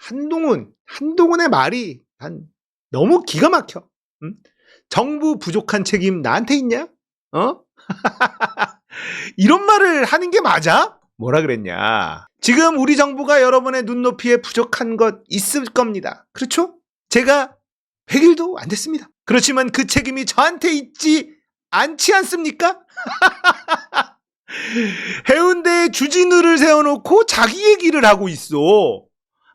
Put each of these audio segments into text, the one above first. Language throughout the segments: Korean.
한동훈의 말이 너무 기가 막혀. 응? 정부 부족한 책임 나한테 있냐? 이런 말을 하는 게 맞아? 뭐라 그랬냐? 지금 우리 정부가 여러분의 눈높이에 부족한 것 있을 겁니다. 그렇죠? 제가 100일도 안 됐습니다. 그렇지만 그 책임이 저한테 있지 않지 않습니까? 해운대에 주진우를 세워놓고 자기 얘기를 하고 있어.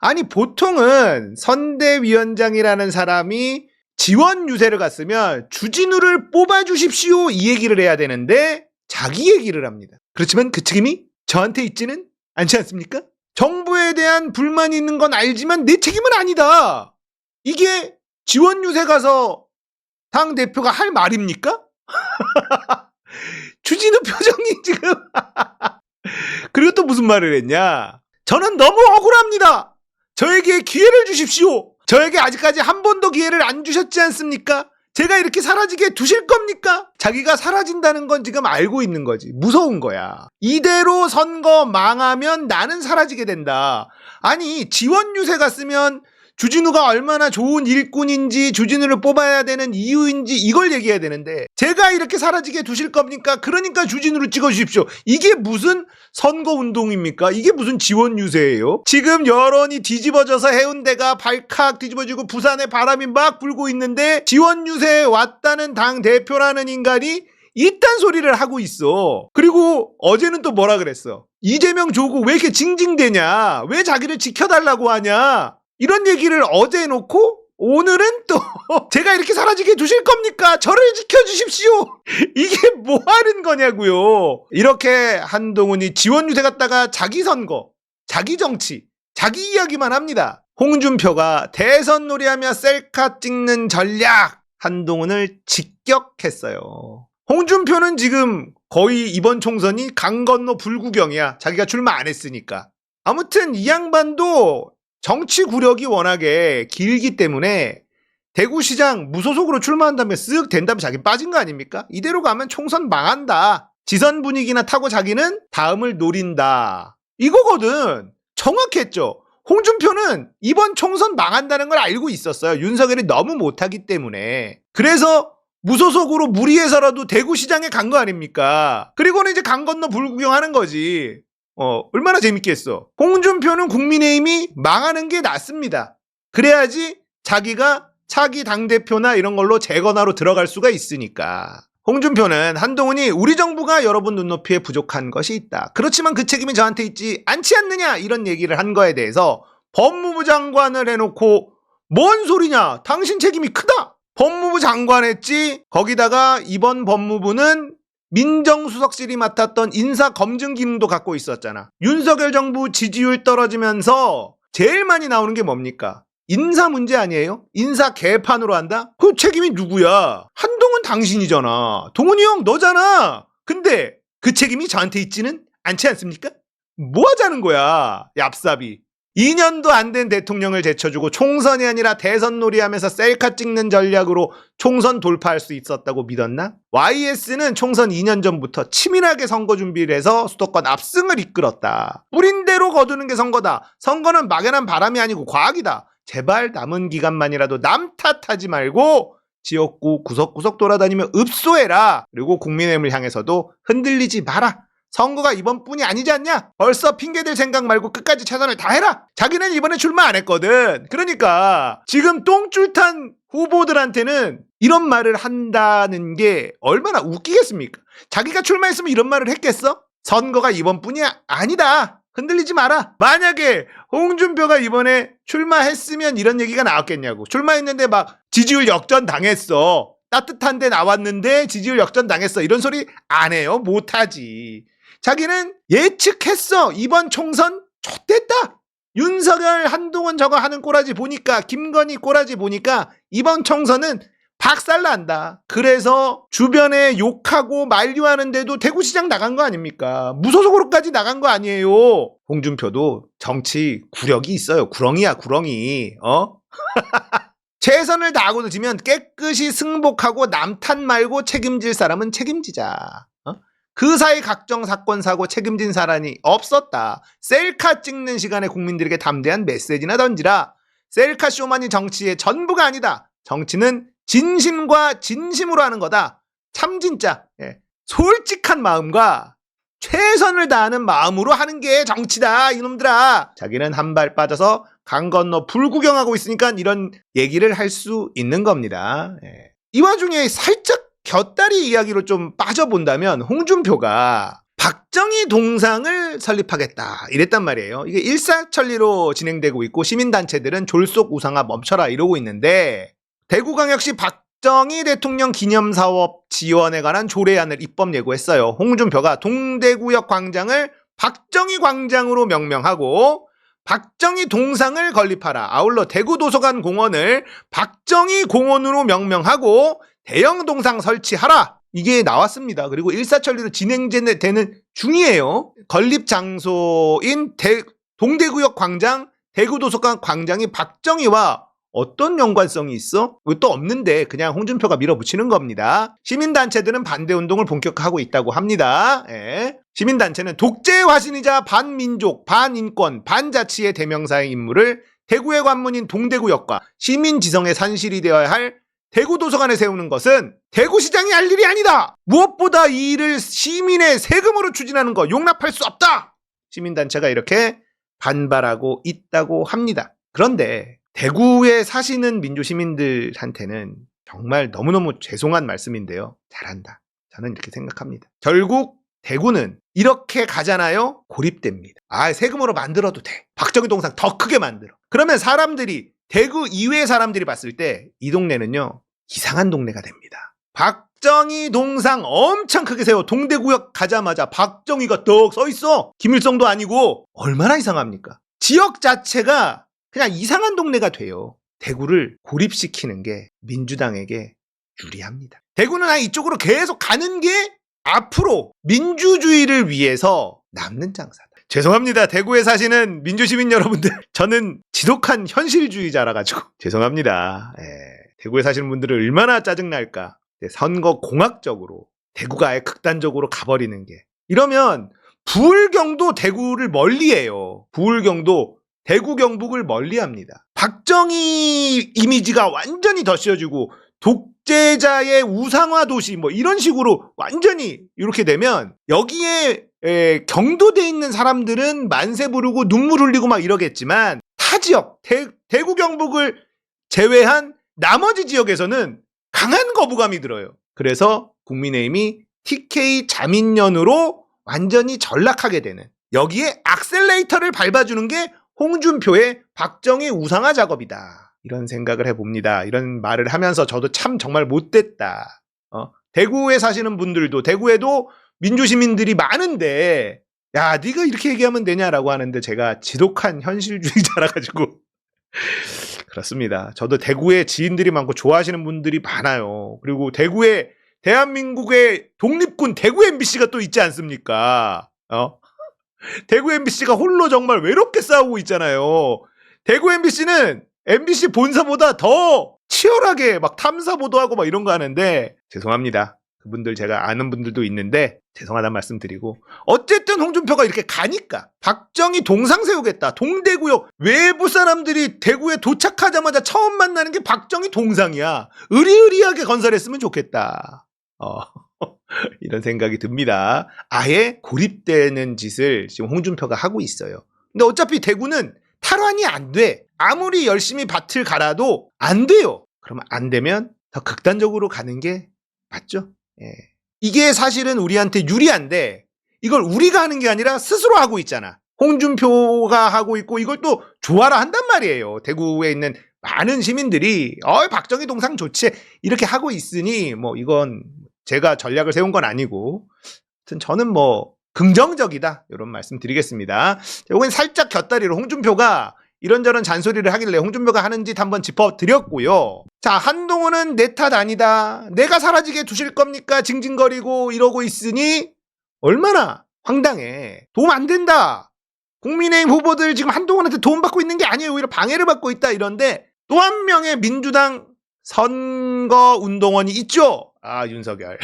아니 보통은 선대위원장이라는 사람이 지원 유세를 갔으면 주진우를 뽑아주십시오 이 얘기를 해야 되는데 자기 얘기를 합니다. 그렇지만 그 책임이 저한테 있지는 않지 않습니까? 정부에 대한 불만이 있는 건 알지만 내 책임은 아니다. 이게 지원 유세 가서 당대표가 할 말입니까? 주진우 표정이 지금 그리고 또 무슨 말을 했냐? 저는 너무 억울합니다. 저에게 기회를 주십시오. 저에게 아직까지 한 번도 기회를 안 주셨지 않습니까? 제가 이렇게 사라지게 두실 겁니까? 자기가 사라진다는 건 지금 알고 있는 거지. 무서운 거야. 이대로 선거 망하면 나는 사라지게 된다. 아니 지원 유세 갔으면 주진우가 얼마나 좋은 일꾼인지 주진우를 뽑아야 되는 이유인지 이걸 얘기해야 되는데 제가 이렇게 사라지게 두실 겁니까? 그러니까 주진우를 찍어주십시오. 이게 무슨 선거운동입니까? 이게 무슨 지원 유세예요? 지금 여론이 뒤집어져서 해운대가 발칵 뒤집어지고 부산에 바람이 막 불고 있는데 지원 유세에 왔다는 당대표라는 인간이 이딴 소리를 하고 있어. 그리고 어제는 또 뭐라 그랬어? 이재명 조국 왜 이렇게 징징대냐? 왜 자기를 지켜달라고 하냐? 이런 얘기를 어제 해놓고 오늘은 또 제가 이렇게 사라지게 두실 겁니까? 저를 지켜주십시오. 이게 뭐 하는 거냐고요. 이렇게 한동훈이 지원 유세 갔다가 자기 선거, 자기 정치, 자기 이야기만 합니다. 홍준표가 대선 놀이하며 셀카 찍는 전략 한동훈을 직격했어요. 홍준표는 지금 거의 이번 총선이 강 건너 불구경이야. 자기가 출마 안 했으니까. 아무튼 이 양반도 정치 구력이 워낙에 길기 때문에 대구시장 무소속으로 출마한다면 쓱 된 다음에 자기 빠진 거 아닙니까? 이대로 가면 총선 망한다. 지선 분위기나 타고 자기는 다음을 노린다. 이거거든. 정확했죠. 홍준표는 이번 총선 망한다는 걸 알고 있었어요. 윤석열이 너무 못하기 때문에. 그래서 무소속으로 무리해서라도 대구시장에 간 거 아닙니까? 그리고는 이제 강 건너 불구경하는 거지. 얼마나 재밌겠어. 홍준표는 국민의힘이 망하는 게 낫습니다. 그래야지 자기가 차기 당대표나 이런 걸로 재건하러 들어갈 수가 있으니까. 홍준표는 한동훈이 우리 정부가 여러분 눈높이에 부족한 것이 있다. 그렇지만 그 책임이 저한테 있지 않지 않느냐 이런 얘기를 한 거에 대해서 법무부 장관을 해놓고 뭔 소리냐 당신 책임이 크다. 법무부 장관 했지. 거기다가 이번 법무부는 민정수석실이 맡았던 인사검증 기능도 갖고 있었잖아. 윤석열 정부 지지율 떨어지면서 제일 많이 나오는 게 뭡니까? 인사 문제 아니에요? 인사 개판으로 한다? 그 책임이 누구야? 한동훈 당신이잖아. 동훈이 형 너잖아. 근데 그 책임이 저한테 있지는 않지 않습니까? 뭐 하자는 거야 얍삽이. 2년도 안 된 대통령을 제쳐주고 총선이 아니라 대선 놀이하면서 셀카 찍는 전략으로 총선 돌파할 수 있었다고 믿었나? YS는 총선 2년 전부터 치밀하게 선거 준비를 해서 수도권 압승을 이끌었다. 뿌린 대로 거두는 게 선거다. 선거는 막연한 바람이 아니고 과학이다. 제발 남은 기간만이라도 남 탓하지 말고 지역구 구석구석 돌아다니며 읍소해라. 그리고 국민의힘을 향해서도 흔들리지 마라. 선거가 이번뿐이 아니지 않냐? 벌써 핑계댈 생각 말고 끝까지 최선을 다해라. 자기는 이번에 출마 안 했거든. 그러니까 지금 똥줄 탄 후보들한테는 이런 말을 한다는 게 얼마나 웃기겠습니까? 자기가 출마했으면 이런 말을 했겠어? 선거가 이번뿐이 아니다. 흔들리지 마라. 만약에 홍준표가 이번에 출마했으면 이런 얘기가 나왔겠냐고. 출마했는데 막 지지율 역전 당했어. 따뜻한 데 나왔는데 지지율 역전 당했어. 이런 소리 안 해요. 못하지. 자기는 예측했어. 이번 총선 좆됐다. 윤석열 한동훈 저거 하는 꼬라지 보니까 김건희 꼬라지 보니까 이번 총선은 박살난다. 그래서 주변에 욕하고 만류하는데도 대구시장 나간 거 아닙니까? 무소속으로까지 나간 거 아니에요. 홍준표도 정치 구력이 있어요. 구렁이야 구렁이. 최선을 다하고 지면 깨끗이 승복하고 남 탓 말고 책임질 사람은 책임지자. 그 사이 각종 사건 사고 책임진 사람이 없었다. 셀카 찍는 시간에 국민들에게 담대한 메시지나 던지라. 셀카 쇼만이 정치의 전부가 아니다. 정치는 진심과 진심으로 하는 거다. 참 진짜 솔직한 마음과 최선을 다하는 마음으로 하는 게 정치다 이놈들아. 자기는 한 발 빠져서 강 건너 불구경하고 있으니까 이런 얘기를 할 수 있는 겁니다. 이 와중에 살짝 곁다리 이야기로 좀 빠져본다면 홍준표가 박정희 동상을 설립하겠다 이랬단 말이에요. 이게 일사천리로 진행되고 있고 시민단체들은 졸속 우상화 멈춰라 이러고 있는데 대구광역시 박정희 대통령 기념사업 지원에 관한 조례안을 입법 예고했어요. 홍준표가 동대구역 광장을 박정희 광장으로 명명하고 박정희 동상을 건립하라. 아울러 대구도서관 공원을 박정희 공원으로 명명하고 대형 동상 설치하라. 이게 나왔습니다. 그리고 일사천리로 진행되는 중이에요. 건립 장소인 동대구역 광장, 대구도서관 광장이 박정희와 어떤 연관성이 있어? 또 없는데 그냥 홍준표가 밀어붙이는 겁니다. 시민단체들은 반대운동을 본격화하고 있다고 합니다. 시민단체는 독재의 화신이자 반민족, 반인권, 반자치의 대명사의 인물을 대구의 관문인 동대구역과 시민지성의 산실이 되어야 할 대구도서관에 세우는 것은 대구시장이 할 일이 아니다. 무엇보다 이 일을 시민의 세금으로 추진하는 거 용납할 수 없다. 시민단체가 이렇게 반발하고 있다고 합니다. 그런데 대구에 사시는 민주시민들한테는 정말 너무너무 죄송한 말씀인데요. 잘한다. 저는 이렇게 생각합니다. 결국 대구는 이렇게 가잖아요. 고립됩니다. 세금으로 만들어도 돼. 박정희 동상 더 크게 만들어. 그러면 사람들이 대구 이외의 사람들이 봤을 때 이 동네는요 이상한 동네가 됩니다. 박정희 동상 엄청 크게 세워. 동대구역 가자마자 박정희가 떡 써있어. 김일성도 아니고. 얼마나 이상합니까? 지역 자체가 그냥 이상한 동네가 돼요. 대구를 고립시키는 게 민주당에게 유리합니다. 대구는 이쪽으로 계속 가는 게 앞으로 민주주의를 위해서 남는 장사다. 죄송합니다. 대구에 사시는 민주시민 여러분들. 저는 지독한 현실주의자라 가지고 죄송합니다. 대구에 사시는 분들은 얼마나 짜증날까. 선거 공학적으로 대구가 아예 극단적으로 가버리는 게. 이러면 부울경도 대구를 멀리해요. 부울경도 대구 경북을 멀리합니다. 박정희 이미지가 완전히 덧씌워지고 독재자의 우상화 도시 이런 식으로 완전히 이렇게 되면 여기에 경도돼 있는 사람들은 만세 부르고 눈물 흘리고 막 이러겠지만 타 지역 대구 경북을 제외한 나머지 지역에서는 강한 거부감이 들어요. 그래서 국민의힘이 TK 자민련으로 완전히 전락하게 되는, 여기에 악셀레이터를 밟아주는 게 홍준표의 박정희 우상화 작업이다. 이런 생각을 해봅니다. 이런 말을 하면서 저도 참 정말 못됐다. 대구에 사시는 분들도, 대구에도 민주시민들이 많은데 야 네가 이렇게 얘기하면 되냐라고 하는데 제가 지독한 현실주의자라 가지고 그렇습니다. 저도 대구에 지인들이 많고 좋아하시는 분들이 많아요. 그리고 대구에 대한민국의 독립군 대구 MBC가 또 있지 않습니까? 대구 MBC가 홀로 정말 외롭게 싸우고 있잖아요. 대구 MBC는 MBC 본사보다 더 치열하게 막 탐사 보도하고 막 이런 거 하는데 죄송합니다. 그분들 제가 아는 분들도 있는데 죄송하다는 말씀 드리고, 어쨌든 홍준표가 이렇게 가니까 박정희 동상 세우겠다. 동대구역 외부 사람들이 대구에 도착하자마자 처음 만나는 게 박정희 동상이야. 의리의리하게 건설했으면 좋겠다. 이런 생각이 듭니다. 아예 고립되는 짓을 지금 홍준표가 하고 있어요. 근데 어차피 대구는 탈환이 안 돼. 아무리 열심히 밭을 갈아도 안 돼요. 그러면 안 되면 더 극단적으로 가는 게 맞죠? 이게 사실은 우리한테 유리한데 이걸 우리가 하는 게 아니라 스스로 하고 있잖아. 홍준표가 하고 있고 이걸 또 좋아라 한단 말이에요. 대구에 있는 많은 시민들이 박정희 동상 좋지 이렇게 하고 있으니 이건 제가 전략을 세운 건 아니고 하여튼 저는 긍정적이다 이런 말씀 드리겠습니다. 이건 살짝 곁다리로 홍준표가 이런저런 잔소리를 하길래 홍준표가 하는 짓 한번 짚어드렸고요. 자, 한동훈은 내 탓 아니다. 내가 사라지게 두실 겁니까? 징징거리고 이러고 있으니 얼마나 황당해. 도움 안 된다. 국민의힘 후보들 지금 한동훈한테 도움 받고 있는 게 아니에요. 오히려 방해를 받고 있다 이런데 또 한 명의 민주당 선거운동원이 있죠. 윤석열.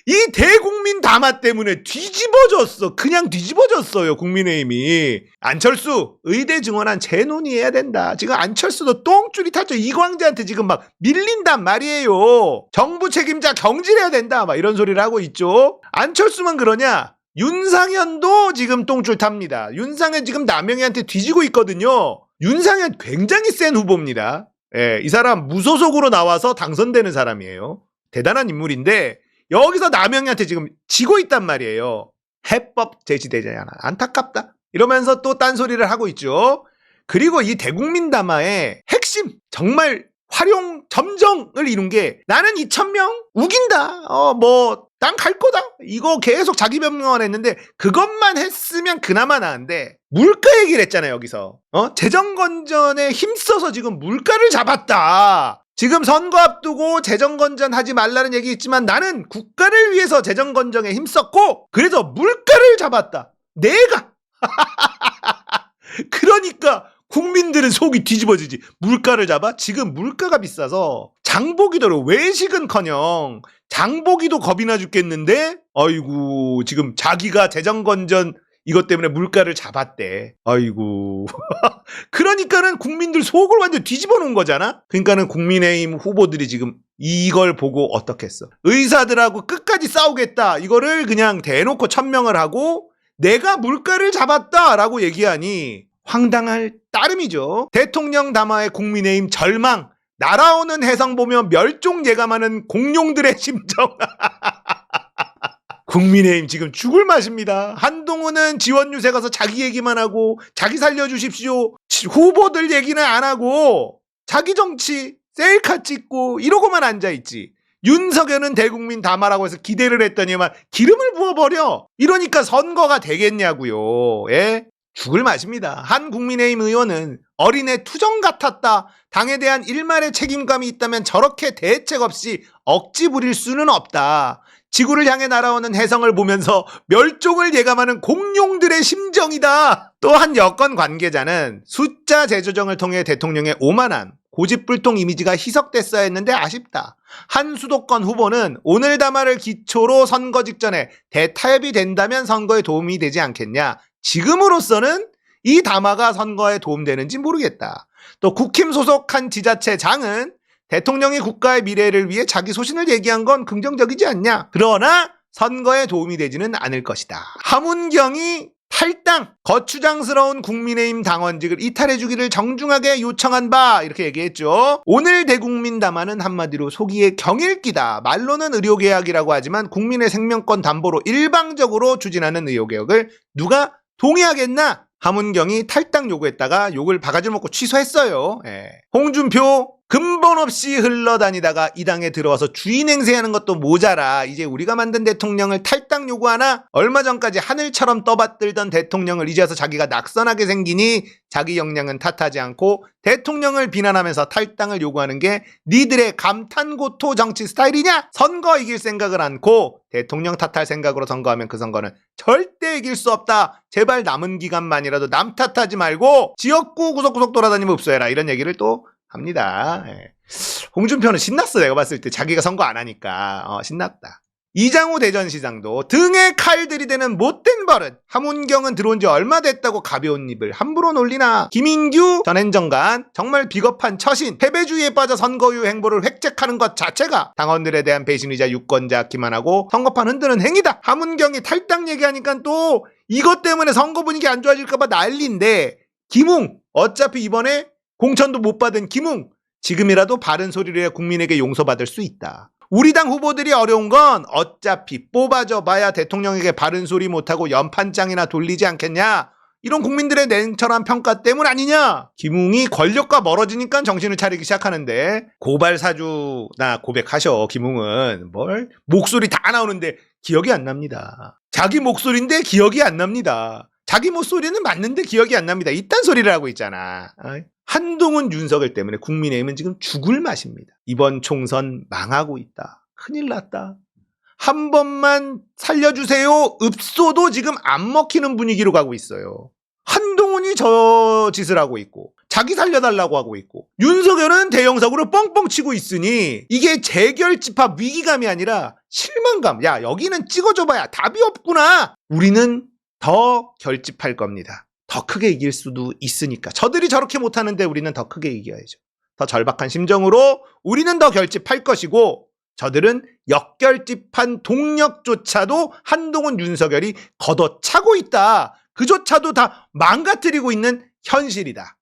이 대국민 담화 때문에 뒤집어졌어. 그냥 뒤집어졌어요. 국민의힘이. 안철수 의대 증원안 재논의해야 된다. 지금 안철수도 똥줄이 탔죠. 이광재한테 지금 막 밀린단 말이에요. 정부 책임자 경질해야 된다. 막 이런 소리를 하고 있죠. 안철수만 그러냐? 윤상현도 지금 똥줄 탑니다. 윤상현 지금 남영희한테 뒤지고 있거든요. 윤상현 굉장히 센 후보입니다. 예, 이 사람 무소속으로 나와서 당선되는 사람이에요. 대단한 인물인데 여기서 남영희한테 지금 지고 있단 말이에요. 해법 제시되잖아. 안타깝다. 이러면서 또 딴소리를 하고 있죠. 그리고 이 대국민 담화의 핵심 정말 활용 점정을 이룬 게 나는 2,000명 우긴다. 난 갈 거다. 이거 계속 자기 변명했는데 그것만 했으면 그나마 나은데 물가 얘기를 했잖아요. 여기서 재정건전에 힘써서 지금 물가를 잡았다. 지금 선거 앞두고 재정건전 하지 말라는 얘기 있지만 나는 국가를 위해서 재정건전에 힘썼고 그래서 물가를 잡았다. 내가 그러니까 국민들은 속이 뒤집어지지. 물가를 잡아? 지금 물가가 비싸서 장보기도 어려워. 외식은커녕 장보기도 겁이 나 죽겠는데 아이고 지금 자기가 재정건전 이것 때문에 물가를 잡았대. 아이고 그러니까는 국민들 속을 완전 뒤집어 놓은 거잖아. 그러니까는 국민의힘 후보들이 지금 이걸 보고 어떻겠어. 의사들하고 끝까지 싸우겠다. 이거를 그냥 대놓고 천명을 하고 내가 물가를 잡았다라고 얘기하니 황당할 따름이죠. 대통령 담화의 국민의힘 절망. 날아오는 해성 보며 멸종 예감하는 공룡들의 심정. 국민의힘 지금 죽을 맛입니다. 한동훈은 지원 유세 가서 자기 얘기만 하고 자기 살려주십시오. 후보들 얘기는 안 하고 자기 정치 셀카 찍고 이러고만 앉아있지. 윤석열은 대국민 담화라고 해서 기대를 했더니만 기름을 부어버려. 이러니까 선거가 되겠냐고요. 예? 죽을 맛입니다. 한 국민의힘 의원은 어린애 투정 같았다. 당에 대한 일말의 책임감이 있다면 저렇게 대책 없이 억지 부릴 수는 없다. 지구를 향해 날아오는 혜성을 보면서 멸종을 예감하는 공룡들의 심정이다. 또 한 여권 관계자는 숫자 재조정을 통해 대통령의 오만한 고집불통 이미지가 희석됐어야 했는데 아쉽다. 한 수도권 후보는 오늘 담화를 기초로 선거 직전에 대타협이 된다면 선거에 도움이 되지 않겠냐. 지금으로서는 이 담화가 선거에 도움되는지 모르겠다. 또 국힘 소속한 지자체장은 대통령이 국가의 미래를 위해 자기 소신을 얘기한 건 긍정적이지 않냐. 그러나 선거에 도움이 되지는 않을 것이다. 하문경이 탈당, 거추장스러운 국민의힘 당원직을 이탈해주기를 정중하게 요청한 바 이렇게 얘기했죠. 오늘 대국민 담화는 한마디로 속이의 경읽기다. 말로는 의료개혁이라고 하지만 국민의 생명권 담보로 일방적으로 추진하는 의료개혁을 누가 동의하겠나? 하문경이 탈당 요구했다가 욕을 바가지 먹고 취소했어요. 예. 홍준표 근본 없이 흘러다니다가 이 당에 들어와서 주인 행세하는 것도 모자라 이제 우리가 만든 대통령을 탈당 요구하나? 얼마 전까지 하늘처럼 떠받들던 대통령을 이제 와서 자기가 낙선하게 생기니 자기 역량은 탓하지 않고 대통령을 비난하면서 탈당을 요구하는 게 니들의 감탄고토 정치 스타일이냐? 선거 이길 생각을 않고 대통령 탓할 생각으로 선거하면 그 선거는 절대 이길 수 없다. 제발 남은 기간만이라도 남 탓하지 말고 지역구 구석구석 돌아다니면 읍소해라. 이런 얘기를 또 합니다. 예. 홍준표는 신났어. 내가 봤을 때 자기가 선거 안 하니까 신났다. 이장우 대전시장도 등에 칼 들이대는 못된 버릇. 하문경은 들어온 지 얼마 됐다고 가벼운 입을 함부로 놀리나. 김인규 전 행정관 정말 비겁한 처신. 패배주의에 빠져 선거 후 행보를 획책하는 것 자체가 당원들에 대한 배신이자 유권자 기만하고 선거판 흔드는 행위다. 하문경이 탈당 얘기하니까 또 이것 때문에 선거 분위기 안 좋아질까봐 난리인데 김웅 어차피 이번에 공천도 못 받은 김웅 지금이라도 바른 소리를 해 국민에게 용서받을 수 있다. 우리 당 후보들이 어려운 건 어차피 뽑아줘 봐야 대통령에게 바른 소리 못하고 연판장이나 돌리지 않겠냐. 이런 국민들의 냉철한 평가 때문 아니냐. 김웅이 권력과 멀어지니까 정신을 차리기 시작하는데 고발 사주나 고백하셔. 김웅은 뭘 목소리 다 나오는데 기억이 안 납니다. 자기 목소리인데 기억이 안 납니다. 자기 목소리는 맞는데 기억이 안 납니다. 이딴 소리를 하고 있잖아. 한동훈 윤석열 때문에 국민의힘은 지금 죽을 맛입니다. 이번 총선 망하고 있다. 큰일 났다. 한 번만 살려주세요. 읍소도 지금 안 먹히는 분위기로 가고 있어요. 한동훈이 저 짓을 하고 있고 자기 살려달라고 하고 있고, 윤석열은 대형사고를 뻥뻥 치고 있으니 이게 재결집합 위기감이 아니라 실망감. 야, 여기는 찍어줘봐야 답이 없구나. 우리는 더 결집할 겁니다. 더 크게 이길 수도 있으니까. 저들이 저렇게 못하는데 우리는 더 크게 이겨야죠. 더 절박한 심정으로 우리는 더 결집할 것이고, 저들은 역결집한 동력조차도 한동훈 윤석열이 걷어차고 있다. 그조차도 다 망가뜨리고 있는 현실이다.